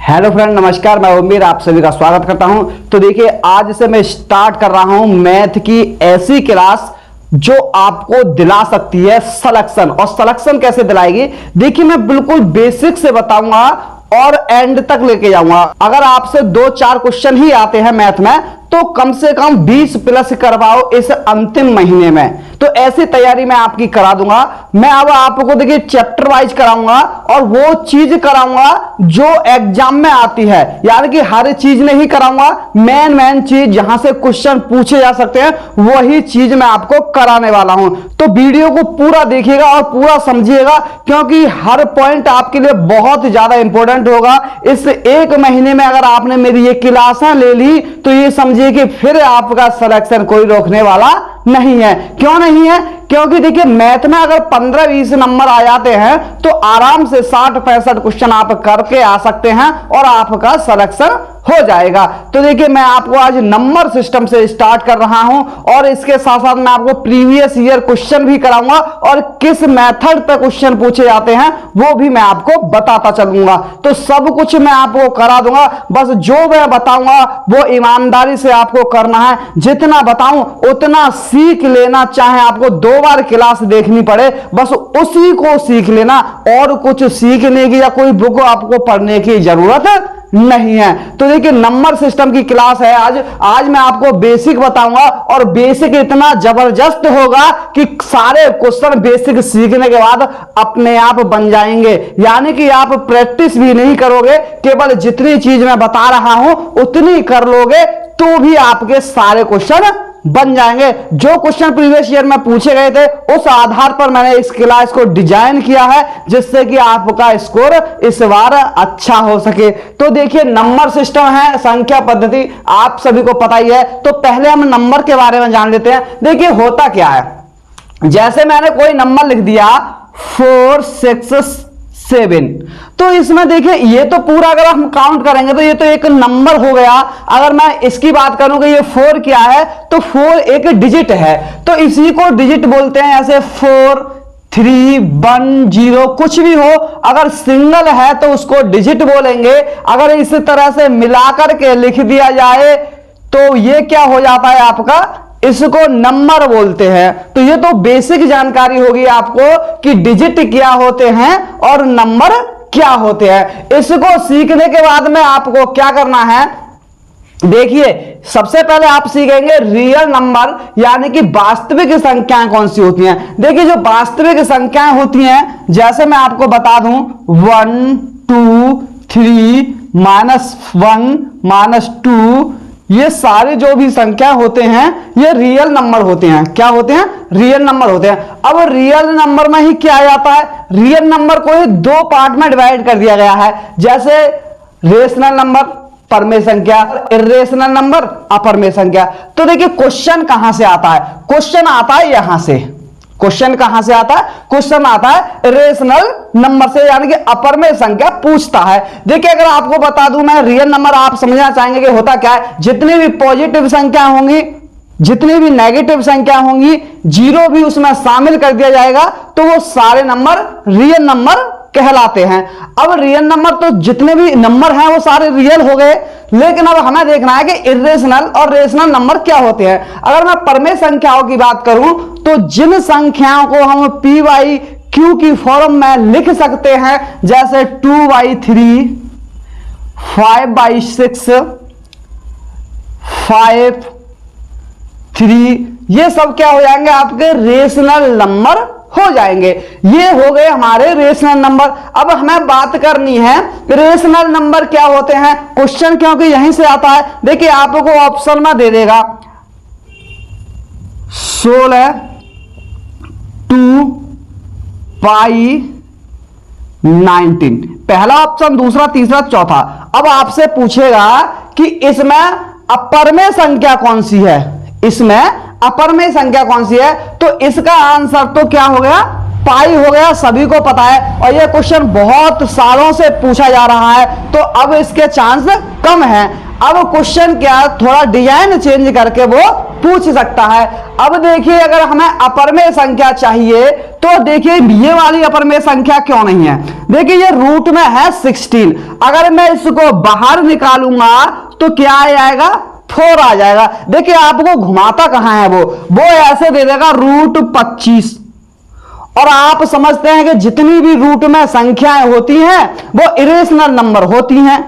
Hello friend, नमस्कार। मैं उम्मीद आप सभी का स्वागत करता हूं। तो देखिए, आज से मैं स्टार्ट कर रहा हूं मैथ की ऐसी क्लास जो आपको दिला सकती है सिलेक्शन। और सिलेक्शन कैसे दिलाएगी, देखिए मैं बिल्कुल बेसिक से बताऊंगा और एंड तक लेके जाऊंगा। अगर आपसे 2-4 क्वेश्चन ही आते हैं मैथ में तो कम से कम 20 प्लस करवाओ इस अंतिम महीने में। तो ऐसी तैयारी मैं आपकी करा दूंगा। मैं अब आपको देखिए चैप्टर वाइज कराऊंगा और वो चीज कराऊंगा जो एग्जाम में आती है, यानी कि हर चीज नहीं कराऊंगा, मेन चीज जहां से क्वेश्चन पूछे जा सकते हैं वही चीज मैं आपको कराने वाला हूं। तो वीडियो को पूरा देखिएगा और पूरा समझिएगा, क्योंकि हर पॉइंट आपके लिए बहुत ज्यादा इंपॉर्टेंट होगा। इस एक महीने में अगर आपने मेरी ये क्लासें ले ली तो ये समझिए कि फिर आपका सिलेक्शन कोई रोकने वाला नहीं है। क्यों नहीं है? क्योंकि देखिए मैथ में अगर 15-20 नंबर आ जाते हैं तो आराम से 60-65 क्वेश्चन आप करके आ सकते हैं और आपका सिलेक्शन हो जाएगा। तो देखिए मैं आपको आज नंबर सिस्टम से स्टार्ट कर रहा हूं और इसके साथ साथ मैं आपको प्रीवियस ईयर क्वेश्चन भी कराऊंगा और किस मेथड पे क्वेश्चन पूछे जाते हैं वो भी मैं आपको बताता चलूंगा। तो सब कुछ मैं आपको करा दूंगा, बस जो मैं बताऊंगा वो ईमानदारी से आपको करना है। जितना बताऊं उतना सीख लेना, चाहे आपको 2 बार क्लास देखनी पड़े, बस उसी को सीख लेना और कुछ सीखने की या कोई बुक आपको पढ़ने की जरूरत नहीं है। तो देखिए नंबर सिस्टम की क्लास है आज मैं आपको बेसिक बताऊंगा और बेसिक इतना जबरदस्त होगा कि सारे क्वेश्चन बेसिक सीखने के बाद अपने आप बन जाएंगे। यानी कि आप प्रैक्टिस भी नहीं करोगे, केवल जितनी चीज मैं बता रहा हूं उतनी कर लोगे तो भी आपके सारे क्वेश्चन बन जाएंगे। जो क्वेश्चन प्रीवियस ईयर में पूछे गए थे उस आधार पर मैंने इस क्लास को डिजाइन किया है, जिससे कि आपका स्कोर इस बार अच्छा हो सके। तो देखिए नंबर सिस्टम है, संख्या पद्धति आप सभी को पता ही है। तो पहले हम नंबर के बारे में जान लेते हैं। देखिए होता क्या है, जैसे मैंने कोई नंबर लिख दिया 4, 6, 7, तो इसमें देखिए ये तो पूरा अगर हम काउंट करेंगे तो ये तो एक नंबर हो गया। अगर मैं इसकी बात करूं कि ये 4 क्या है, तो 4 एक डिजिट है, तो इसी को डिजिट बोलते हैं। ऐसे 4, 3, 1, 0 कुछ भी हो, अगर सिंगल है तो उसको डिजिट बोलेंगे। अगर इस तरह से मिलाकर के लिख दिया जाए तो ये क्या हो जाता है आपका, इसको नंबर बोलते हैं। तो ये तो बेसिक जानकारी होगी आपको कि डिजिट क्या होते हैं और नंबर क्या होते हैं। इसको सीखने के बाद में आपको क्या करना है, देखिए सबसे पहले आप सीखेंगे रियल नंबर, यानी कि वास्तविक संख्याएं कौन सी होती हैं। देखिए जो वास्तविक संख्याएं होती हैं, जैसे मैं आपको बता दूं 1, 2, 3, -1, -2, ये सारे जो भी संख्या होते हैं ये रियल नंबर होते हैं। क्या होते हैं? रियल नंबर होते हैं। अब रियल नंबर में ही क्या आ जाता है, रियल नंबर को ही 2 पार्ट में डिवाइड कर दिया गया है। जैसे रेशनल नंबर परमेय संख्या, इर्रेशनल नंबर अपरमेय संख्या। तो देखिए क्वेश्चन कहां से आता है, क्वेश्चन आता है यहां से। क्वेश्चन कहां से आता है? क्वेश्चन आता है रेशनल नंबर से, यानी कि अपरमेय संख्या पूछता है। देखिए अगर आपको बता दूं मैं रियल नंबर, आप समझना चाहेंगे कि होता क्या है। जितनी भी पॉजिटिव संख्या होंगी, जितनी भी नेगेटिव संख्या होंगी, 0 भी उसमें शामिल कर दिया जाएगा तो वो सारे नंबर रियल नंबर कहलाते हैं। अब रियल नंबर तो जितने भी नंबर हैं वो सारे रियल हो गए, लेकिन अब हमें देखना है कि इर्रेशनल और रेशनल नंबर क्या होते हैं। अगर मैं परमेय संख्याओं की बात करूं तो जिन संख्याओं को हम p/q की फॉर्म में लिख सकते हैं, जैसे 2/3, 5/6, 5, 3, ये सब क्या हो जाएंगे आपके रेशनल नंबर हो जाएंगे। ये हो गए हमारे रेशनल नंबर। अब हमें बात करनी है रेशनल नंबर क्या होते हैं। क्वेश्चन क्योंकि यहीं से आता है, देखिए आपको ऑप्शन में दे देगा 16, 2, पाई 19, पहला ऑप्शन, दूसरा, तीसरा, चौथा। अब आपसे पूछेगा कि इसमें अपरमेय संख्या कौन सी है, इसमें अपरमेय संख्या कौन सी है, तो इसका आंसर तो क्या हो गया, पाई हो गया। सभी को पता है और यह क्वेश्चन बहुत सालों से पूछा जा रहा है, तो अब इसके चांस कम है। अब क्वेश्चन क्या, थोड़ा डिजाइन चेंज करके वो पूछ सकता है। अब देखिए अगर हमें अपरमेय संख्या चाहिए तो देखिए ये वाली अपरमेय संख्या क्यों नहीं है। देखिए ये रूट में है 16, अगर मैं इसको बाहर निकालूंगा तो क्या आ जाएगा, 4 आ जाएगा। देखिए आपको घुमाता कहां है, वो ऐसे दे देगा रूट 25। और आप समझते हैं कि जितनी भी रूट में संख्याएं होती हैं वो इरेशनल नंबर होती हैं,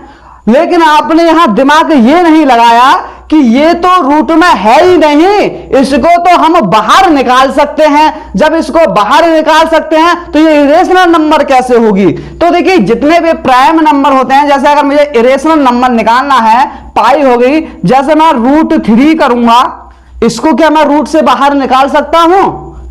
लेकिन आपने यहां दिमाग ये नहीं लगाया कि ये तो रूट में है ही नहीं, इसको तो हम बाहर निकाल सकते हैं। जब इसको बाहर निकाल सकते हैं तो ये इरेशनल नंबर कैसे होगी। तो देखिए जितने भी प्राइम नंबर होते हैं, जैसे अगर मुझे इरेशनल नंबर निकालना है, पाई हो गई, जैसे मैं रूट 3 करूंगा, इसको क्या मैं रूट से बाहर निकाल सकता हूं,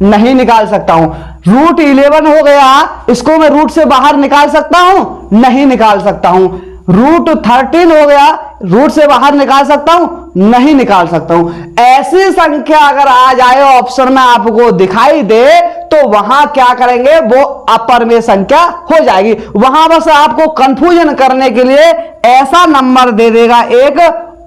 नहीं निकाल सकता हूं। रूट 11 हो गया, इसको मैं रूट से बाहर निकाल सकता हूं, नहीं निकाल सकता हूं। रूट 13 हो गया, रूट से बाहर निकाल सकता हूं, नहीं निकाल सकता हूं। ऐसी संख्या अगर आ जाए ऑप्शन में आपको दिखाई दे तो वहां क्या करेंगे, वो अपरमेय संख्या हो जाएगी। वहां बस आपको कंफ्यूजन करने के लिए ऐसा नंबर दे देगा एक,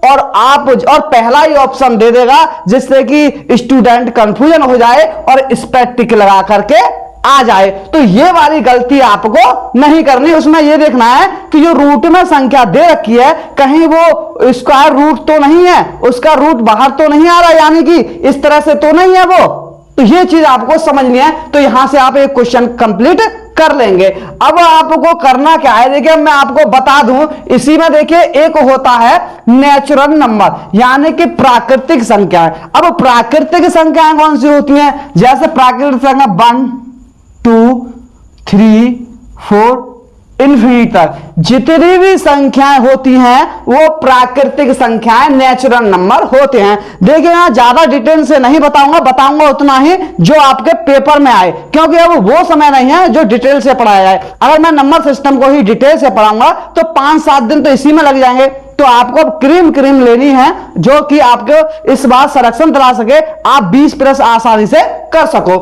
और पहला ही ऑप्शन दे देगा जिससे कि स्टूडेंट कंफ्यूजन हो जाए और इस पर टिक लगा करके आ जाए। तो ये वाली गलती आपको नहीं करनी। उसमें ये देखना है कि जो रूट में संख्या दे रखी है कहीं वो स्क्वायर रूट तो नहीं है, उसका रूट बाहर तो नहीं आ रहा, यानी कि इस तरह से तो नहीं है वो। तो ये चीज आपको समझनी है। तो यहां से आप एक क्वेश्चन कंप्लीट कर लेंगे। अब आपको करना क्या है, देखिए मैं आपको बता दूं, इसी में देखिए एक होता है नेचुरल नंबर, यानी कि प्राकृतिक संख्या। अब प्राकृतिक संख्याएं कौन सी होती हैं, जैसे प्राकृतिक संख्या 1 2 3 4 इन्फिनिटी तक जितनी भी संख्याएं होती हैं वो प्राकृतिक संख्याएं, नेचुरल नंबर होते हैं। देखिए यहां ज्यादा डिटेल से नहीं बताऊंगा उतना ही जो आपके पेपर में आए, क्योंकि अब वो समय नहीं है जो डिटेल से पढ़ाया जाए। अगर मैं नंबर सिस्टम को ही डिटेल से पढ़ाऊंगा तो 5-7 दिन तो इसी में लग जाएंगे। तो आपको क्रीम लेनी है जो कि आपको इस बार सिलेक्शन दिला सके, आप 20+ आसानी से कर सको।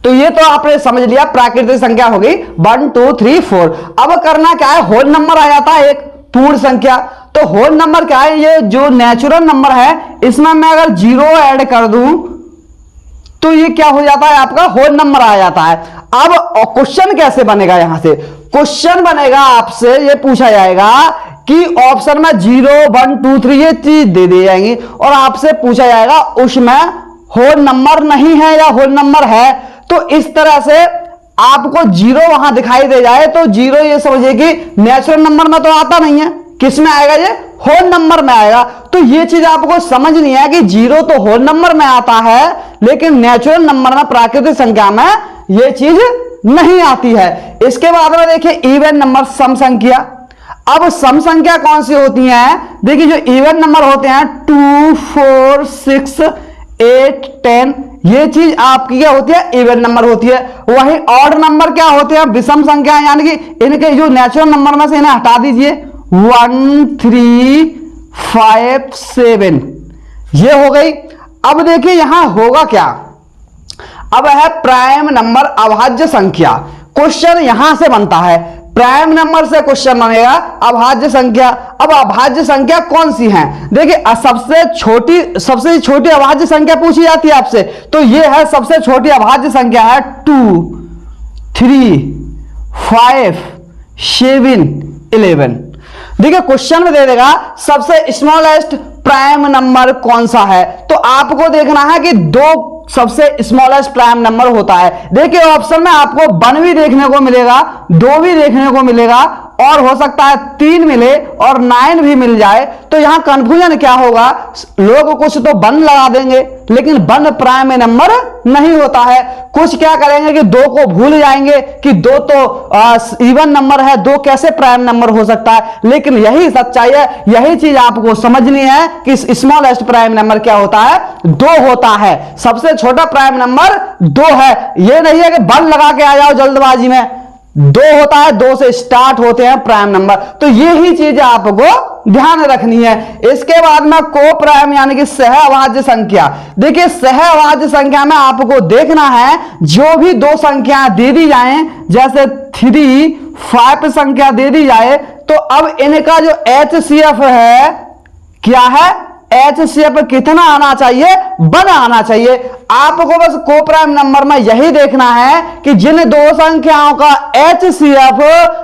तो ये तो आपने समझ लिया, प्राकृतिक संख्या हो गई 1 2 3 4। अब करना क्या है, होल नंबर आ जाता है एक पूर्ण संख्या। तो होल नंबर क्या है, ये जो नेचुरल नंबर है इसमें मैं अगर 0 ऐड कर दूं तो ये क्या हो जाता है, आपका होल नंबर आ जाता है। अब क्वेश्चन कैसे बनेगा, यहां से क्वेश्चन बनेगा, आपसे ये पूछा जाएगा कि ऑप्शन में 0 1 2 3 ये चीज दे दी जाएंगी और आपसे पूछा जाएगा उसमें होल नंबर नहीं है या होल नंबर है। तो इस तरह से आपको 0 वहां दिखाई दे जाए तो 0 ये समझिए कि नेचुरल नंबर में तो आता नहीं है, किस में आएगा, ये होल नंबर में आएगा। तो ये चीज आपको समझनी है कि 0 तो होल नंबर में आता है, लेकिन नेचुरल नंबर में, प्राकृतिक संख्या में ये चीज नहीं आती है। इसके बाद में देखिए इवन नंबर, सम संख्या। अब सम संख्या कौन सी होती है, देखिए जो इवन नंबर होते हैं 2 4 6 8 10, ये चीज आपकी क्या होती है, इवन नंबर होती है। वही ऑड नंबर क्या होते हैं, विषम संख्या, यानी कि इनके जो नेचुरल नंबर में से इन्हें हटा दीजिए, 1 3 5 7 ये हो गई। अब देखिए यहां होगा क्या, अब है प्राइम नंबर अभाज्य संख्या। क्वेश्चन यहां से बनता है, प्राइम नंबर से क्वेश्चन बनेगा अभाज्य संख्या। अब अभाज्य संख्या कौन सी है, देखिए सबसे छोटी अभाज्य संख्या पूछी जाती है आपसे, तो ये है सबसे छोटी अभाज्य संख्या है 2 3 5 7 11। देखिए क्वेश्चन में दे देगा सबसे स्मॉलेस्ट प्राइम नंबर कौन सा है, तो आपको देखना है कि 2 सबसे स्मॉलेस्ट प्राइम नंबर होता है। देखिए ऑप्शन में आपको 1 भी देखने को मिलेगा, 2 भी देखने को मिलेगा, और हो सकता है 3 मिले और 9 भी मिल जाए। तो यहां कंफ्यूजन क्या होगा, लोग कुछ तो 1 लगा देंगे, लेकिन 1 प्राइम नंबर नहीं होता है। कुछ क्या करेंगे कि 2 को भूल जाएंगे कि 2 तो इवन नंबर है, 2 कैसे प्राइम नंबर हो सकता है। लेकिन यही सच्चाई है, यही चीज आपको समझनी है कि स्मॉलेस्ट प्राइम नंबर क्या होता है, 2 होता है। सबसे छोटा प्राइम नंबर 2 है, ये नहीं है कि 1 लगा के आ जाओ जल्दबाजी में, 2 होता है, 2 से स्टार्ट होते हैं प्राइम नंबर। तो यही चीज आपको ध्यान रखनी है। इसके बाद में कोप्राइम यानी कि सहअभाज्य संख्या। देखिए सहअभाज्य संख्या में आपको देखना है जो भी दो संख्या दे दी जाए, जैसे 3, 5 संख्या दे दी जाए, तो अब इनका जो HCF है क्या है, HCF कितना आना चाहिए, 1 आना चाहिए। आपको बस कोप्राइम नंबर में यही देखना है कि जिन दो संख्याओं का HCF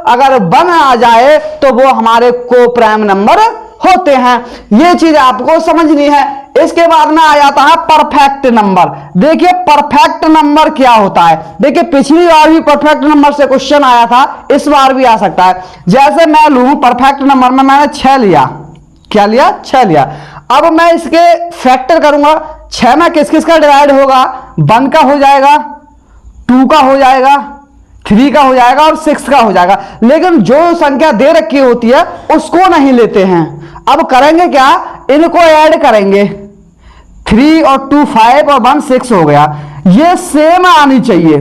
अगर 1 आ जाए तो वो हमारे कोप्राइम नंबर होते हैं। ये चीज आपको समझनी है। इसके बाद में आ जाता है परफेक्ट नंबर। देखिए परफेक्ट नंबर क्या होता है। देखिए पिछली बार भी परफेक्ट नंबर से क्वेश्चन आया था, इस बार भी आ सकता है। जैसे मैं लूं परफेक्ट नंबर में मैंने 6 लिया, क्या लिया, 6 लिया। अब मैं इसके फैक्टर करूंगा, 6 में किस किस का डिवाइड होगा, 1 का हो जाएगा, 2 का हो जाएगा, 3 का हो जाएगा और 6 का हो जाएगा। लेकिन जो संख्या दे रखी होती है उसको नहीं लेते हैं। अब करेंगे क्या, इनको ऐड करेंगे, 3 और 2 5 और 1 6 हो गया। ये सेम आनी चाहिए।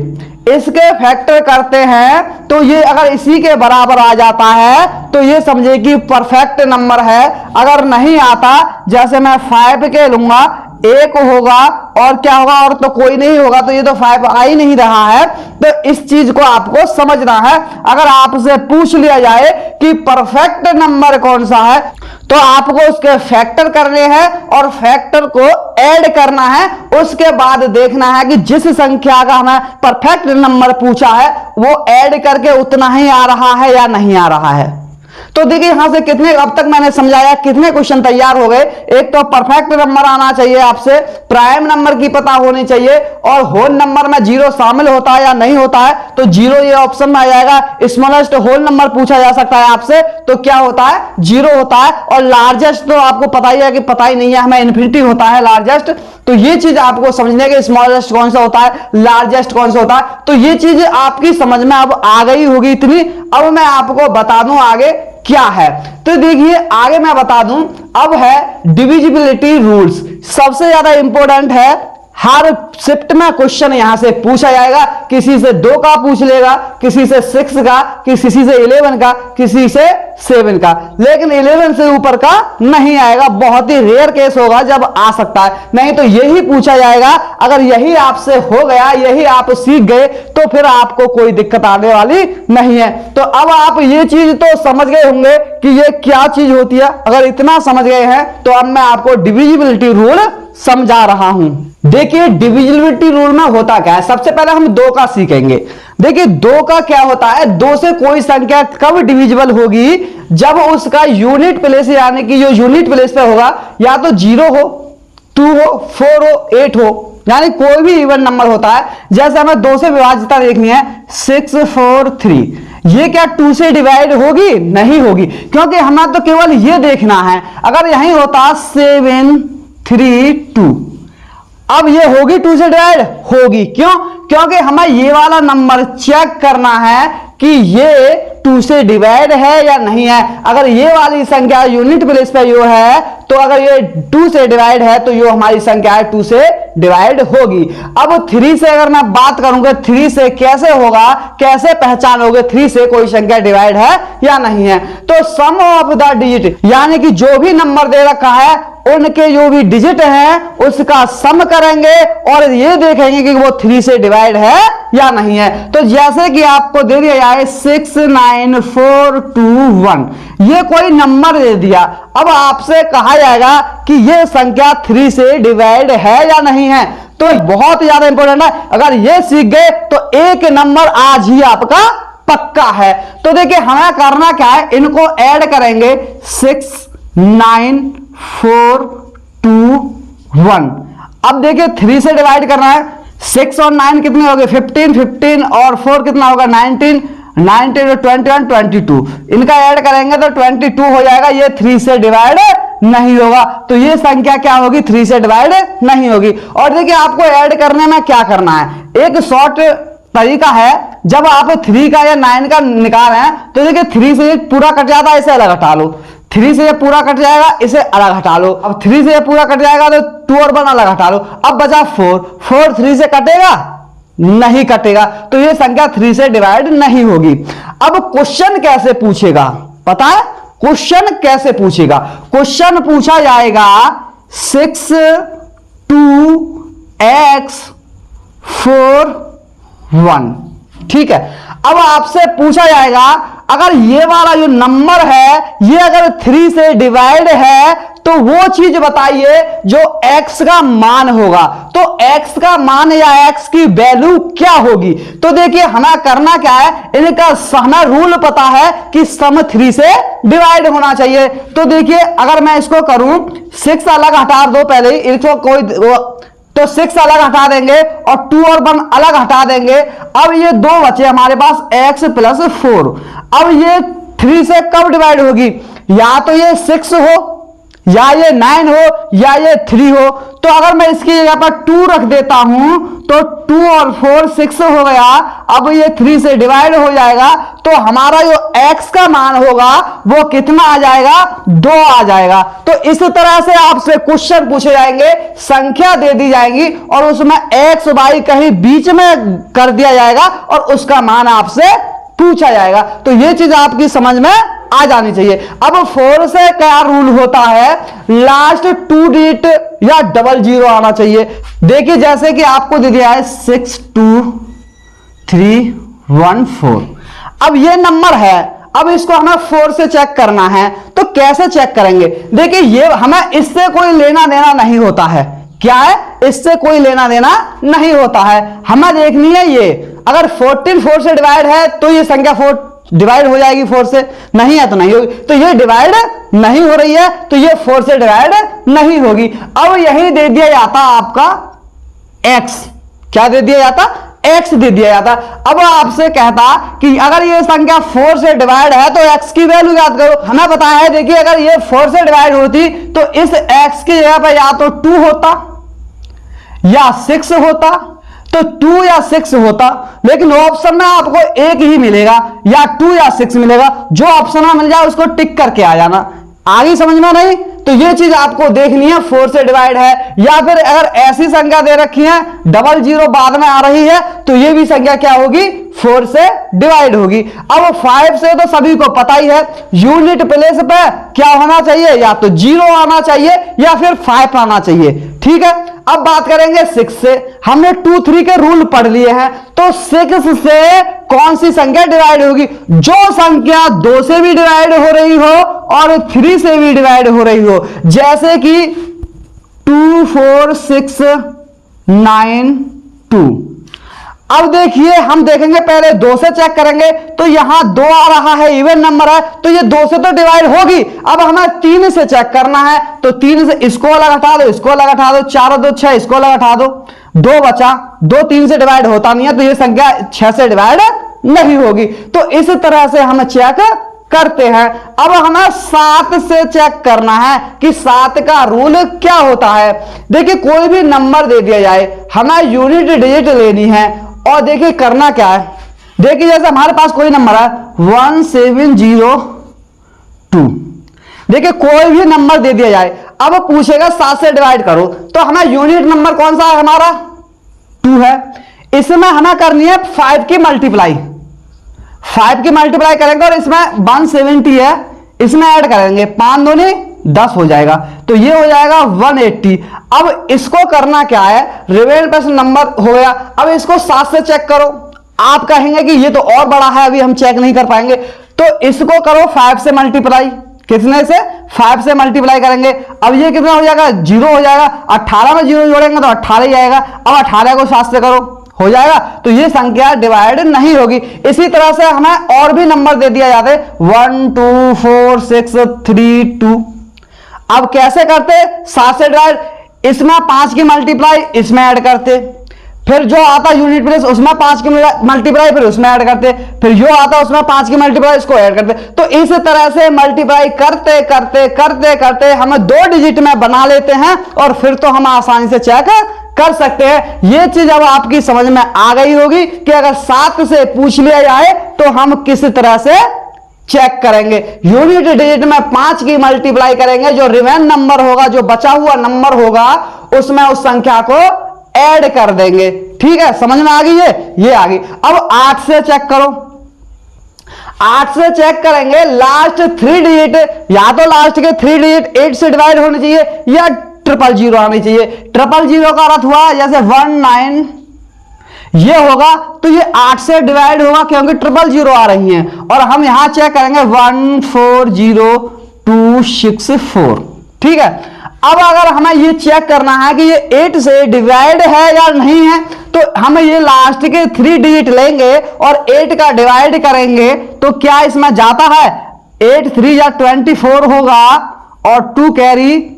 इसके फैक्टर करते हैं तो ये अगर इसी के बराबर आ जाता है तो ये समझे कि परफेक्ट नंबर है। अगर नहीं आता, जैसे मैं 5 के लूंगा, 1 होगा और क्या होगा, और तो कोई नहीं होगा, तो ये तो 5 आ ही नहीं रहा है। तो इस चीज को आपको समझना है। अगर आपसे पूछ लिया जाए कि परफेक्ट नंबर कौन सा है, तो आपको उसके फैक्टर करने हैं और फैक्टर को ऐड करना है। उसके बाद देखना है कि जिस संख्या का हमें परफेक्ट नंबर पूछा है वो ऐड करके उतना ही आ रहा है या नहीं आ रहा है। तो देखिए यहां से कितने, अब तक मैंने समझाया कितने क्वेश्चन तैयार हो गए। एक तो परफेक्ट नंबर आना चाहिए आपसे, प्राइम नंबर की पता होनी चाहिए, और होल नंबर में 0 शामिल होता है या नहीं होता है तो 0 ये ऑप्शन में आ जाएगा। स्मॉलेस्ट होल नंबर पूछा जा सकता है आपसे तो क्या होता है, 0 होता है। और लार्जेस्ट तो आपको पता ही है कि पता ही नहीं है हमें, इन्फिनिटी होता है लार्जेस्ट। तो ये चीज आपको समझने के, स्मॉलेस्ट कौन सा होता है, लार्जेस्ट कौन सा होता है, तो ये चीज आपकी समझ में अब आ गई होगी इतनी। अब मैं आपको बता दूं आगे क्या है। तो देखिए आगे मैं बता दूं, अब है डिविजिबिलिटी रूल्स। सबसे ज्यादा इंपॉर्टेंट है, हर शिफ्ट में क्वेश्चन यहां से पूछा जाएगा। किसी से 2 का पूछ लेगा, किसी से 6 का, किसी से 11 का, किसी से 7 का, लेकिन 11 से ऊपर का नहीं आएगा। बहुत ही रेयर केस होगा जब आ सकता है, नहीं तो यही पूछा जाएगा। अगर यही आपसे हो गया, यही आप सीख गए, तो फिर आपको कोई दिक्कत आने वाली नहीं है। तो अब आप ये चीज तो समझ गए होंगे कि ये क्या चीज होती है। अगर इतना समझ गए हैं तो अब मैं आपको डिविजिबिलिटी रूल समझा रहा हूं। देखिए डिविजिबिलिटी रूल में होता क्या है, सबसे पहले हम 2 का सीखेंगे। देखिए 2 का क्या होता है, 2 से कोई संख्या कब डिविजिबल होगी, जब उसका यूनिट प्लेस, यानी कि जो यूनिट प्लेस पे होगा, या तो 0 हो, 2 हो, 4 हो, 8 हो, यानी कोई भी इवन नंबर होता है। जैसे हमें 2 से विभाज्यता देखनी है, 6 4 3, ये क्या 2 से डिवाइड होगी, नहीं होगी, क्योंकि हमें तो केवल ये देखना है। अगर यही होता 7 3 2, अब ये होगी 2 से डिवाइड, होगी। क्यों, क्योंकि हमें ये वाला नंबर चेक करना है कि ये 2 से डिवाइड है या नहीं है। अगर ये वाली संख्या यूनिट प्लेस पे यो है, तो अगर ये 2 से डिवाइड है तो यो हमारी संख्या है 2 से डिवाइड होगी। अब 3 से अगर मैं बात करूंगा, 3 से कैसे होगा, कैसे पहचानोगे 3 से कोई संख्या डिवाइड है या नहीं है। तो सम ऑफ द डिजिट, यानी कि जो भी नंबर दे रखा है उनके जो भी डिजिट हैं उसका सम करेंगे और ये देखेंगे कि वो 3 से डिवाइड है या नहीं है। तो जैसे कि आपको दे दिया जाए 6 9 4 2 1, ये कोई नंबर दे दिया। अब आपसे कहा जाएगा कि ये संख्या 3 से डिवाइड है या नहीं है। तो बहुत ज्यादा इंपॉर्टेंट है, अगर ये सीख गए तो एक नंबर आज ही आपका पक्का है। तो देखिए हमें करना क्या है, इनको ऐड करेंगे, 6 9 4 2 1। अब देखिए 3 से डिवाइड करना है, 6 और 9 कितने हो गए, 15 15 और 4 कितना होगा, 19 19 21 22, इनका ऐड करेंगे तो 22 हो जाएगा। ये 3 से डिवाइड नहीं होगा, तो ये संख्या क्या होगी, 3 से डिवाइड नहीं होगी। और देखिए आपको ऐड करने में क्या करना है, एक शॉर्ट तरीका है, जब आप 3 का या 9 का निकाल रहे हैं तो देखिए 3 से पूरा कट जाता है, इसे अलग हटा लो, 3 से ये पूरा कट जाएगा, इसे अलग हटा लो। अब 3 से ये पूरा कट जाएगा तो 2 और 1 अलग हटा लो। अब बचा 4, 4 3 से कटेगा, नहीं कटेगा, तो ये संख्या 3 से डिवाइड नहीं होगी। अब क्वेश्चन कैसे पूछेगा पता है, क्वेश्चन कैसे पूछेगा? क्वेश्चन पूछा जाएगा 6 2x 4 1, ठीक है। अब आपसे पूछा जाएगा अगर ये वाला जो नंबर है ये अगर 3 से डिवाइड है तो वो चीज बताइए जो x का मान होगा। तो x का मान या x की वैल्यू क्या होगी? तो देखिए हमें करना क्या है, इनका हमें रूल पता है कि सम 3 से डिवाइड होना चाहिए। तो देखिए अगर मैं इसको करूं 6 अलग हटा दो, पहले ही इसको कोई तो 6 अलग हटा देंगे और 2 और 1 अलग हटा देंगे। अब ये 2 बचे हमारे पास x प्लस 4। अब ये 3 से कब डिवाइड होगी? या तो ये 6 हो, या ये 9 हो, या ये 3 हो। तो अगर मैं इसकी जगह पर 2 रख देता हूं तो 2 और 4 6 हो गया। अब ये 3 से डिवाइड हो जाएगा तो हमारा जो x का मान होगा वो कितना आ जाएगा? 2 आ जाएगा। तो इस तरह से आपसे क्वेश्चन पूछे जाएंगे, संख्या दे दी जाएगी और उसमें x y कहीं बीच में कर दिया जाएगा और उसका मान आपसे पूछा जाएगा। तो ये चीज आपकी समझ में आ जानी चाहिए। अब 4 से क्या रूल होता है? लास्ट 2 डिजिट या 00 आना चाहिए। देखिए जैसे कि आपको दे दिया है 6 2 3 1 4। अब ये नंबर है, अब इसको हमें 4 से चेक करना है। तो कैसे चेक करेंगे? देखिए ये हमें इससे कोई लेना देना नहीं होता है। क्या है? इससे कोई लेना देना नहीं होता है। हमें देखनी है ये अगर 14 4 से डिवाइड है तो ये संख्या 4 डिवाइड हो जाएगी 4 से, नहीं है तो नहीं होगी। तो ये डिवाइड नहीं हो रही है तो ये 4 से डिवाइड नहीं होगी। अब यही दे दिया जाता आपका x। क्या दे दिया जाता? x दे दिया जाता। अब आपसे कहता कि अगर ये संख्या 4 से डिवाइड है तो x की वैल्यू याद करो। हमें पता है देखिए अगर ये 4 से डिवाइड होती तो इस x की जगह पर या तो 2 होता या 6 होता, तो 2 या 6 होता। लेकिन ऑप्शन में आपको एक ही मिलेगा, या 2 या 6 मिलेगा। जो ऑप्शन में मिल जाए उसको टिक करके आ जाना। आगे समझना नहीं? तो ये चीज आपको देखनी है 4 से डिवाइड है, या फिर अगर ऐसी संख्या दे रखी है 00 बाद में आ रही है तो ये भी संख्या क्या होगी? 4 से डिवाइड होगी। अब 5 से तो सभी को पता ही है, यूनिट प्लेस पे क्या होना चाहिए? या तो 0 आना चाहिए या फिर 5 आना चाहिए, ठीक है। अब बात करेंगे 6 से। हमने 2 3 के रूल पढ़ लिए हैं। तो 6 से कौन सी संख्या डिवाइड होगी? जो संख्या 2 से भी डिवाइड हो रही हो और 3 से भी डिवाइड हो रही हो, जैसे कि 2 4 6 9 2। अब देखिए हम देखेंगे पहले 2 से चेक करेंगे तो यहां 2 आ रहा है, इवन नंबर है तो ये 2 से तो डिवाइड होगी। अब हमें 3 से चेक करना है तो 3 से इसको अलग हटा दो, इसको अलग हटा दो, 4 और 2 6, इसको अलग हटा दो, 2 बचा। 2 3 से डिवाइड होता नहीं है तो ये संख्या 6 से डिवाइड नहीं होगी। तो इस तरह से हम चेक करते हैं। अब हमें 7 से चेक करना है कि 7 का रूल क्या होता है। देखिए कोई भी नंबर दे दिया जाए, हमें यूनिट डिजिट लेनी है और देखिए करना क्या है। देखिए जैसे हमारे पास कोई नंबर है 1702। देखिए कोई भी नंबर दे दिया जाए, अब पूछेगा 7 से डिवाइड करो, तो हमें यूनिट नंबर कौन सा है? हमारा 2 है। इसमें हमें करनी है 5 की मल्टीप्लाई। 5 की मल्टीप्लाई करेंगे और इसमें 170 है, इसमें ऐड करेंगे, 5 दूनी 10 हो जाएगा, तो ये हो जाएगा 180। अब इसको करना क्या है? रिमेन पर्सन नंबर हो गया। अब इसको 7 से चेक करो। आप कहेंगे कि ये तो और बड़ा है, अभी हम चेक नहीं कर पाएंगे, तो इसको करो 5 से मल्टीप्लाई। कितने से? 5 से मल्टीप्लाई करेंगे। अब ये कितना हो जाएगा? 0 हो जाएगा। 18 में 0 जोड़ेंगे तो 18 ही आएगा। अब 18 को 7 से करो, हो जाएगा। तो ये संख्या डिवाइड नहीं होगी। इसी तरह से हमें और भी नंबर दे दिया जाते 1 2 4 6 3 2। अब कैसे करते? 7 से डिवाइड, इसमें 5 की मल्टीप्लाई, इसमें ऐड करते, फिर जो आता यूनिट प्लेस उसमें 5 की मल्टीप्लाई, फिर उसमें ऐड करते, फिर जो आता उसमें 5 की मल्टीप्लाई, इसको ऐड करते। तो इस तरह से मल्टीप्लाई करते करते करते करते हम 2 डिजिट में बना लेते हैं और फिर तो हम आसानी से चेक कर सकते हैं। यह चीज अब आपकी समझ में आ गई होगी कि अगर 7 से पूछ लिया जाए तो हम किस तरह से चेक करेंगे। यूनिट डिजिट में 5 की मल्टीप्लाई करेंगे, जो रिमेन नंबर होगा, जो बचा हुआ नंबर होगा, उसमें उस संख्या को ऐड कर देंगे। ठीक है, समझ में आ गई है? ये आ गई। अब 8 से चेक करो। 8 से चेक करेंगे लास्ट 3 डिजिट, या तो लास्ट के 3 डिजिट 8 से डिवाइड होने चाहिए या 000 आनी चाहिए। 000 का अर्थ हुआ जैसे 19 ये होगा तो ये 8 से डिवाइड होगा क्योंकि 000 आ रही हैं। और हम यहां चेक करेंगे 140264, ठीक है। अब अगर हमें ये चेक करना है कि ये 8 से डिवाइड है या नहीं है, तो हम ये लास्ट के 3 डिजिट लेंगे और 8 का डिवाइड करेंगे तो क्या इसमें जाता है, 8 3 या 24 होगा और 2 कैरी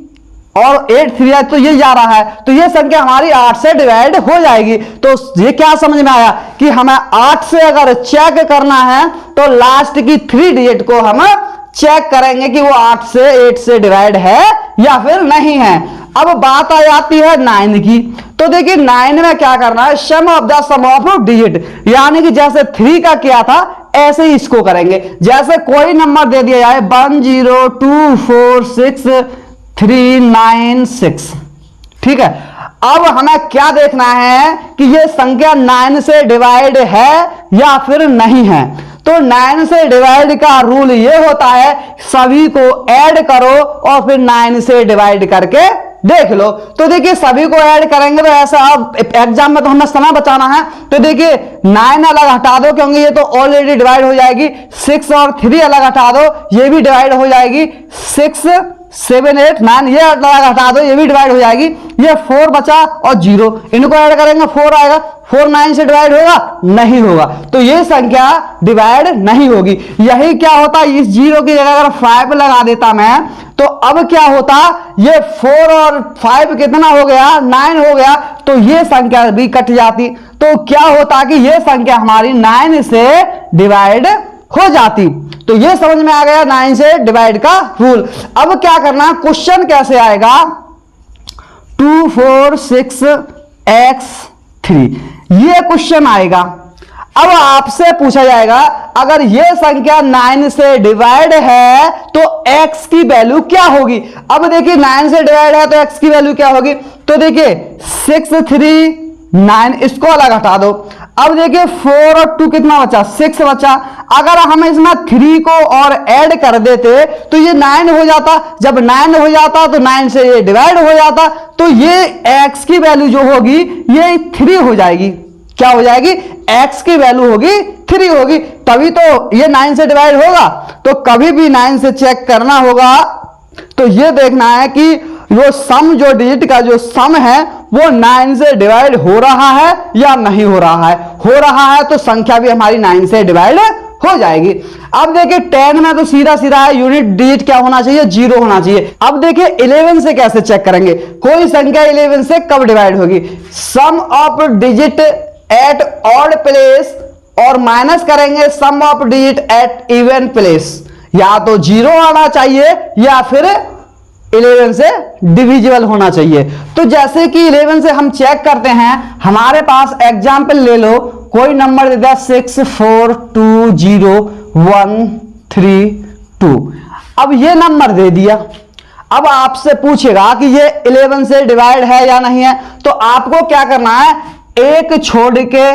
और 8 3 है तो ये जा रहा है, तो ये संख्या हमारी 8 से डिवाइड हो जाएगी। तो ये क्या समझ में आया कि हमें 8 से अगर चेक करना है तो लास्ट की 3 डिजिट को हम चेक करेंगे कि वो 8 से डिवाइड है या फिर नहीं है। अब बात आ जाती है 9 की। तो देखिए 9 में क्या करना है, sum of the sum of digit, यानी कि जैसे 3 का किया था ऐसे ही इसको करेंगे। जैसे कोई नंबर दे दिया जाए 10246 ठीक है। अब हमें क्या देखना है कि ये संख्या 9 से डिवाइड है या फिर नहीं है। तो 9 से डिवाइड का रूल ये होता है सभी को ऐड करो और फिर 9 से डिवाइड करके देख लो। तो देखिए सभी को ऐड करेंगे तो ऐसा, अब एग्जाम में तो हमें समय बचाना है, तो देखिए 9 अलग हटा दो क्योंकि ये तो ऑलरेडी डिवाइड हो जाएगी। 6 और 3 अलग हटा दो, ये भी डिवाइड हो जाएगी। 6 7 8 9 ये अलग हटा दो, ये भी डिवाइड हो जाएगी। ये 4 बचा और 0, इनको ऐड करेंगे 4 आएगा। 4 9 से डिवाइड होगा, नहीं होगा, तो ये संख्या डिवाइड नहीं होगी। यही क्या होता, इस 0 की जगह अगर 5 लगा देता मैं, तो अब क्या होता, ये 4 और 5 कितना हो गया, 9 हो गया, तो ये संख्या भी कट जाती। तो क्या होता कि ये संख्या हमारी 9 से डिवाइड हो जाती। तो ये समझ में आ गया 9 से डिवाइड का रूल। अब क्या करना, क्वेश्चन कैसे आएगा, 246x3 ये क्वेश्चन आएगा। अब आपसे पूछा जाएगा अगर ये संख्या 9 से डिवाइड है तो x की वैल्यू क्या होगी। अब देखिए 9 से डिवाइड है तो x की वैल्यू क्या होगी, तो देखिए 6 3 9 इसको अलग हटा दो। अब देखिए 4 और 2 कितना बचा, 6 बचा। अगर हम इसमें 3 को और ऐड कर देते तो ये 9 हो जाता। जब 9 हो जाता तो 9 से ये डिवाइड हो जाता, तो ये x की वैल्यू जो होगी ये 3 हो जाएगी। क्या हो जाएगी, x की वैल्यू होगी 3 होगी, तभी तो ये 9 से डिवाइड होगा। तो कभी भी 9 से चेक करना होगा तो ये देखना है कि वो सम, जो डिजिट का जो सम है वो 9 से डिवाइड हो रहा है या नहीं हो रहा है। हो रहा है तो संख्या भी हमारी 9 से डिवाइड हो जाएगी। अब देखिए 10 में तो सीधा सीधा है, यूनिट डिजिट क्या होना चाहिए, 0 होना चाहिए। अब देखिए 11 से कैसे चेक करेंगे, कोई संख्या 11 से कब डिवाइड होगी, sum of digit at odd place और माइनस करेंगे sum of digit at even place. या तो 0 आना चाहिए या फिर 11 से डिविजिबल होना चाहिए। तो जैसे कि 11 से हम चेक करते हैं, हमारे पास एग्जाम्पल ले लो, कोई नंबर दे दिया 6420132। अब ये नंबर दे दिया, अब आपसे पूछेगा कि ये 11 से डिवाइड है या नहीं है, तो आपको क्या करना है, एक छोड़ के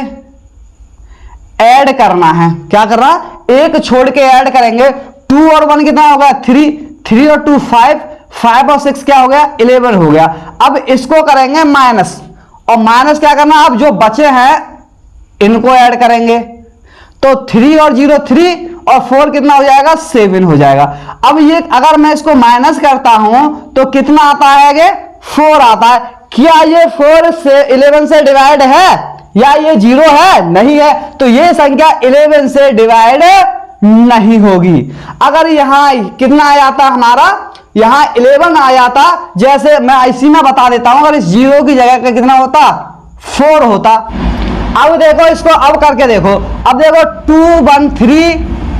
ऐड करना है। क्या करना, एक छोड़ के ऐड करेंगे। 2 और 1 कितना हो गया, 3, 3 और 2 5, 5 और 6 क्या हो गया, 11 हो गया। अब इसको करेंगे माइनस, और माइनस क्या करना, अब जो बचे हैं इनको ऐड करेंगे। तो 3 और 0 3 और 4 कितना हो जाएगा, 7 हो जाएगा। अब ये अगर मैं इसको माइनस करता हूं तो कितना आता है, ये 4 आता है। क्या ये 4 से 11 से डिवाइड है या ये 0 है, नहीं है, तो ये संख्या 11 से डिवाइड नहीं होगी। अगर यहां कितना आ जाता हमारा, यहां 11 आ जाता, जैसे मैं इसी में बता देता हूं, अगर इस 0 की जगह का कितना होता, 4 होता। अब देखो इसको अब करके देखो, अब देखो 2 1 3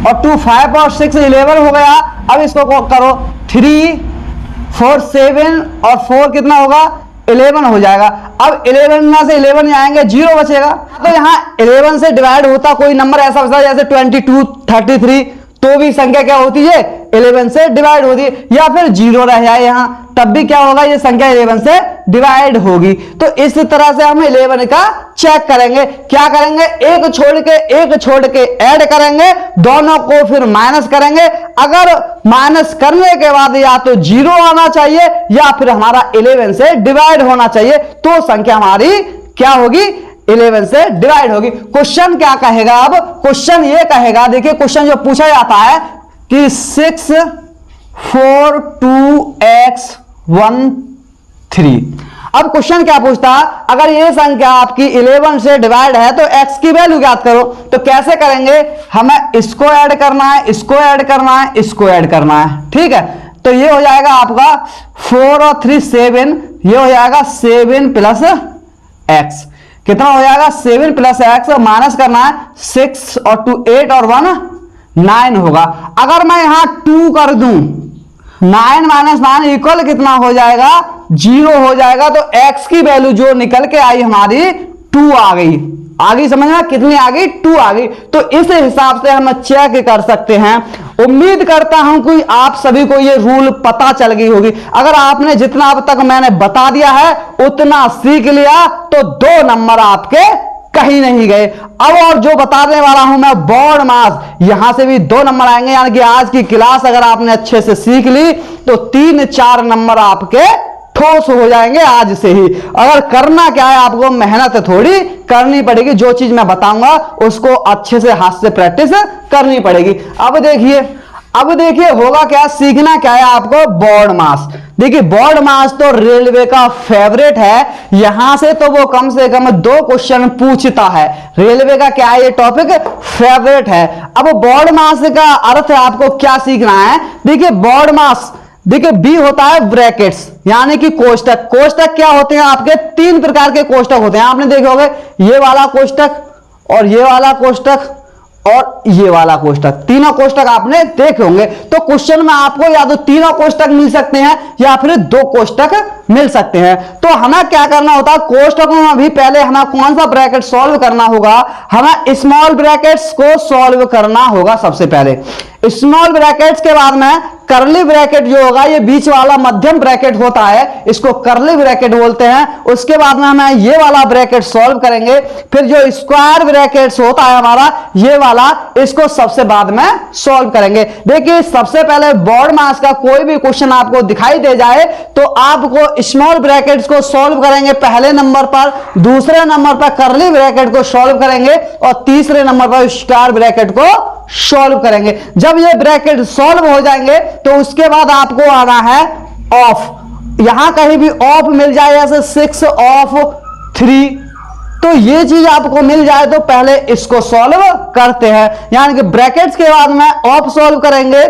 और 2 5 और 6 11 हो गया। अब इसको करो 3 4 7 और 4 कितना होगा, 11 हो जाएगा। अब 11 में से 11 आएंगे, 0 बचेगा। तो यहां 11 से डिवाइड होता कोई नंबर ऐसा बचता जैसे 22 33, तो भी संख्या क्या होती है, 11 से डिवाइड होगी, या फिर 0 रह जाए यहां तब भी क्या होगा, ये संख्या 11 से डिवाइड होगी। तो इस तरह से हम 11 का चेक करेंगे। क्या करेंगे, एक छोड़ के ऐड करेंगे, दोनों को फिर माइनस करेंगे। अगर माइनस करने के बाद या तो 0 आना चाहिए या फिर हमारा 11 से डिवाइड होना चाहिए, तो संख्या हमारी क्या होगी, 11 से डिवाइड होगी। क्वेश्चन क्या कहेगा, अब क्वेश्चन ये कहेगा, देखिए क्वेश्चन जो पूछा जाता है कि 6 4 2 x 1 3। अब क्वेश्चन क्या पूछता है, अगर ये संख्या आपकी 11 से डिवाइड है तो x की वैल्यू ज्ञात करो। तो कैसे करेंगे, हमें इसको ऐड करना है, इसको ऐड करना है, इसको ऐड करना है, ठीक है। तो ये हो जाएगा आपका 4 और 3 7, ये हो जाएगा 7 प्लस x, कितना हो जाएगा 7 प्लस x, माइनस करना है 6 और 2 8 और 1 9 होगा। अगर मैं यहां 2 कर दूं, 9 माइनस 9 इक्वल कितना हो जाएगा, 0 हो जाएगा। तो x की वैल्यू जो निकल के आई हमारी 2 आ गई। आगे समझ में कितनी आ गई, 2 आ गई। तो इस हिसाब से हम चेक कर सकते हैं। उम्मीद करता हूं कि आप सभी को ये रूल पता चल गई होगी। अगर आपने जितना अब तक मैंने बता दिया है उतना सीख लिया तो 2 नंबर आपके कहीं नहीं गए। अब और जो बताने वाला हूं मैं बॉड मास, यहां से भी 2 नंबर आएंगे। यानी कि आज की क्लास अगर आपने अच्छे से सीख ली तो 3-4 नंबर आपके ठोस हो जाएंगे आज से ही। अगर करना क्या है, आपको मेहनत थोड़ी करनी पड़ेगी, जो चीज मैं बताऊंगा उसको अच्छे से हाथ से प्रैक्टिस करनी पड़ेगी। अब देखिए होगा क्या, सीखना क्या है आपको, बॉड मास। देखिए बॉड मास तो रेलवे का फेवरेट है, यहां से तो वो कम से कम 2 क्वेश्चन पूछता है। रेलवे का क्या है, ये टॉपिक फेवरेट है। अब बॉड मास का अर्थ आपको क्या सीखना है, देखिए बॉड मास, देखिए बी होता है ब्रैकेट्स, यानी कि कोष्टक। कोष्टक क्या होते हैं आपके, 3 प्रकार के कोष्टक होते हैं। आपने देखे होंगे ये वाला कोष्टक और ये वाला कोष्टक और ये वाला कोष्टक, तीनों कोष्टक आपने देखे होंगे। तो क्वेश्चन में आपको या तो तीनों कोष्टक मिल सकते हैं या फिर 2 कोष्टक मिल सकते हैं। तो हमें क्या करना होता है, कोष्टकों में भी पहले हमें कौन सा ब्रैकेट सॉल्व करना होगा, हमें स्मॉल ब्रैकेट्स को सॉल्व करना होगा सबसे पहले। स्मॉल ब्रैकेट्स के बाद में करली ब्रैकेट जो होगा, ये बीच वाला मध्यम ब्रैकेट होता है, इसको करली ब्रैकेट बोलते हैं। उसके बाद में हम ये वाला ब्रैकेट सॉल्व करेंगे। फिर जो स्क्वायर ब्रैकेट्स होता है हमारा ये वाला, इसको सबसे बाद में सॉल्व करेंगे। देखिए सबसे पहले बॉड मास का कोई भी क्वेश्चन आपको दिखाई दे जाए तो आपको स्मॉल ब्रैकेट्स को सॉल्व करेंगे पहले नंबर पर, दूसरे नंबर पर करली ब्रैकेट को सॉल्व करेंगे और तीसरे नंबर पर स्क्वायर ब्रैकेट को सॉल्व करेंगे। जब ये ब्रैकेट सॉल्व हो जाएंगे तो उसके बाद आपको आना है ऑफ। यहां कहीं भी ऑफ मिल जाए, जैसे 6 ऑफ 3, तो ये चीज आपको मिल जाए तो पहले इसको सॉल्व करते हैं। यानी कि ब्रैकेट्स के बाद में ऑफ सॉल्व करेंगे,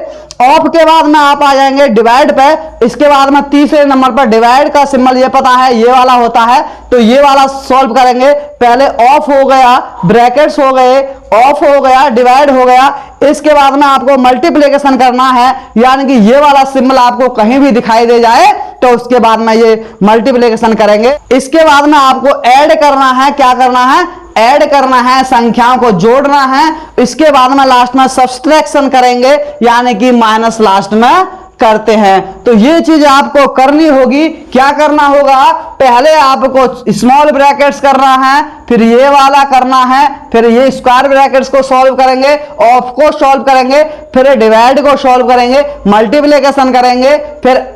ऑफ के बाद में आप आ जाएंगे डिवाइड पे। इसके बाद में तीसरे नंबर पर डिवाइड का सिंबल ये पता है ये वाला होता है, तो ये वाला सॉल्व करेंगे। पहले ऑफ हो गया, ब्रैकेट्स हो गए, ऑफ हो गया, डिवाइड हो गया। इसके बाद में आपको मल्टीप्लिकेशन करना है, यानी कि ये वाला सिंबल आपको कहीं भी दिखाई दे जाए तो उसके बाद में ये मल्टीप्लिकेशन करेंगे। इसके बाद में आपको ऐड करना है, क्या करना है, ऐड करना है, संख्याओं को जोड़ना है। इसके बाद में लास्ट में सब्सट्रैक्शन करेंगे, यानी कि माइनस लास्ट में करते हैं। तो ये चीज आपको करनी होगी। क्या करना होगा, पहले आपको स्मॉल ब्रैकेट्स करना है, फिर ये वाला करना है, फिर ये स्क्वायर ब्रैकेट्स को सॉल्व करेंगे, ऑफ को सॉल्व करेंगे, फिर डिवाइड को सॉल्व करेंगे, मल्टीप्लिकेशन करेंगे, फिर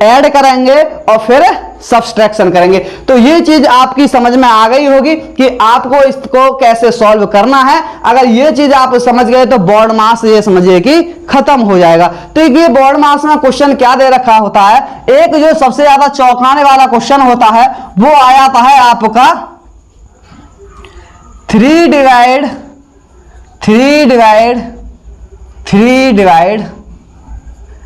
ऐड करेंगे और फिर सब्सट्रैक्शन करेंगे। तो ये चीज आपकी समझ में आ गई होगी कि आपको इसको कैसे सॉल्व करना है। अगर ये चीज आप समझ गए तो बॉड मास ये समझिए कि खत्म हो जाएगा। तो ये बॉड मास में क्वेश्चन क्या दे रखा होता है, एक जो सबसे ज्यादा चौंकाने वाला क्वेश्चन होता है वो आ जाता है आपका 3 डिवाइड।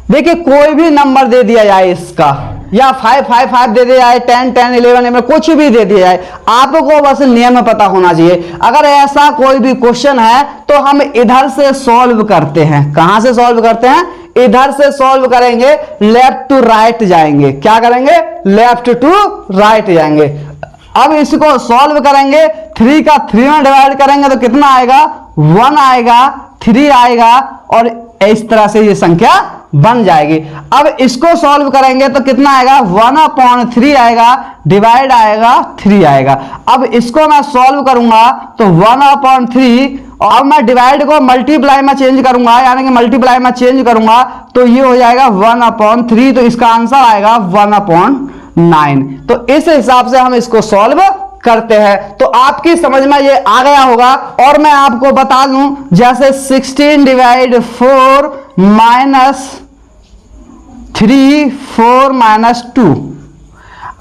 देखिए कोई भी नंबर दे दिया जाए इसका, या 5 5 5 दे दिया जाए, 10 10 11 कुछ भी दे दिया जाए, आपको बस नियम पता होना चाहिए। अगर ऐसा कोई भी क्वेश्चन है तो हम इधर से सॉल्व करते हैं। कहां से सॉल्व करते हैं, इधर से सॉल्व करेंगे, लेफ्ट टू राइट जाएंगे। क्या करेंगे, लेफ्ट टू राइट जाएंगे। अब इसको सॉल्व करेंगे, 3 का 3 में डिवाइड करेंगे तो कितना आएगा, 1 आएगा, 3 आएगा और इस तरह से ये संख्या बन जाएगी। अब इसको सॉल्व करेंगे तो कितना आएगा, 1/3 आएगा, डिवाइड आएगा 3 आएगा। अब इसको मैं सॉल्व करूंगा तो 1/3 और मैं डिवाइड को मल्टीप्लाई में चेंज करूंगा, यानी कि मल्टीप्लाई में चेंज करूंगा तो ये हो जाएगा 1/3, तो इसका आंसर आएगा 1/9। तो इस हिसाब से हम इसको सॉल्व करते हैं। तो आपकी समझ में ये आ गया होगा। और मैं आपको बता दूं, जैसे 16 डिवाइड 4 -3 4 -2,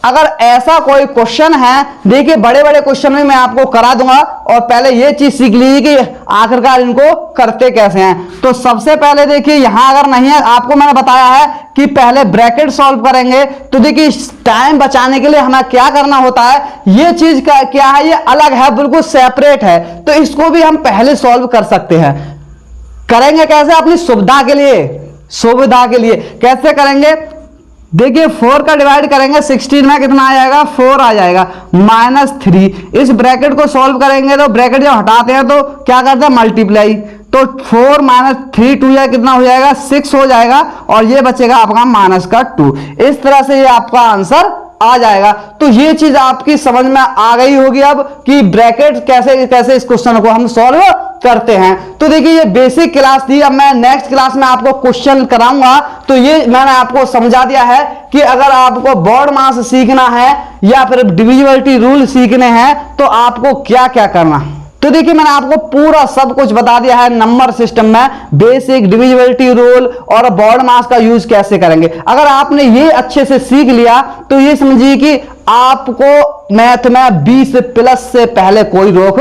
अगर ऐसा कोई क्वेश्चन है, देखिए बड़े बड़े क्वेश्चन में मैं आपको करा दूंगा, और पहले ये चीज सीख लीजिए कि आखिरकार इनको करते कैसे हैं। तो सबसे पहले देखिए यहां अगर नहीं है, आपको मैंने बताया है कि पहले ब्रैकेट सॉल्व करेंगे। तो देखिए टाइम बचाने के लिए हमें क्या करना होता है, ये चीज का क्या है, ये अलग है, बिल्कुल सेपरेट है, तो इसको भी हम पहले सॉल्व कर सकते हैं। करेंगे कैसे, अपनी सुविधा के लिए, सुविधा के लिए कैसे करेंगे, देखिए 4 का डिवाइड करेंगे 16 में, कितना आ जाएगा, 4 आ जाएगा, -3। इस ब्रैकेट को सॉल्व करेंगे तो ब्रैकेट जब हटाते हैं तो क्या करते हैं, मल्टीप्लाई, तो 4 -3 2 या कितना हो जाएगा, 6 हो जाएगा, और ये बचेगा आपका -2। इस तरह से ये आपका आंसर आ जाएगा। तो ये चीज आपकी समझ में आ गई होगी अब कि ब्रैकेट कैसे कैसे इस क्वेश्चन को हम सॉल्व करते हैं। तो देखिए ये बेसिक क्लास थी। अब मैं नेक्स्ट क्लास में आपको क्वेश्चन कराऊंगा। तो ये मैंने आपको समझा दिया है कि अगर आपको बोर्ड मास सीखना है या फिर डिविजिबिलिटी रूल सीखने हैं तो आपको क्या क्या करना। तो देखिए मैंने आपको पूरा सब कुछ बता दिया है नंबर सिस्टम में, बेसिक, डिविजिबिलिटी रूल और बोर्ड मास का यूज कैसे करेंगे। अगर आपने ये अच्छे से सीख लिया तो ये समझिए कि आपको मैथ में 20+ से पहले कोई रोक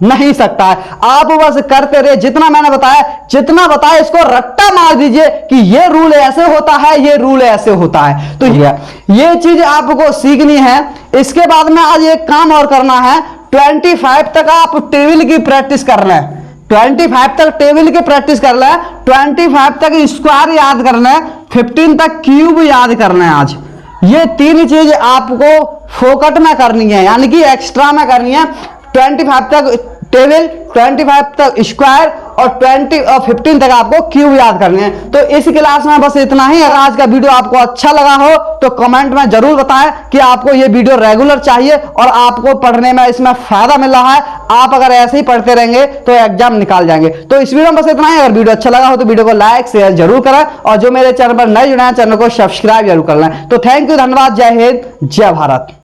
नहीं सकता है। आप बस करते रहे, जितना मैंने बताया इसको रट्टा मार दीजिए कि ये रूल ऐसे होता है, ये रूल ऐसे होता है। तो ये चीज आपको सीखनी है। इसके बाद में आज एक काम और करना है, 25 तक आप टेबल की प्रैक्टिस कर लें, 25 तक टेबल की प्रैक्टिस कर लें, 25 तक स्क्वायर याद कर लें, 15 तक क्यूब याद करना है। आज ये 3 चीज आपको फोकट में करनी है, यानी कि एक्स्ट्रा में करनी है। 25 तक टेबल, 25 तक स्क्वायर और 15 तक आपको क्यूब याद करनी है। तो इस क्लास में बस इतना ही। अगर आज का वीडियो आपको अच्छा लगा हो तो कमेंट में जरूर बताएं कि आपको ये वीडियो रेगुलर चाहिए और आपको पढ़ने में इसमें फायदा मिल रहा है। आप अगर ऐसे ही पढ़ते रहेंगे तो एग्जाम निकाल जाएंगे। तो इस वीडियो में बस इतना ही। अगर वीडियो अच्छा लगा हो तो वीडियो को लाइक शेयर जरूर करें, और जो मेरे चैनल पर नए जुड़े हैं चैनल को सब्सक्राइब जरूर कर लें। तो थैंक यू, धन्यवाद, जय हिंद, जय भारत।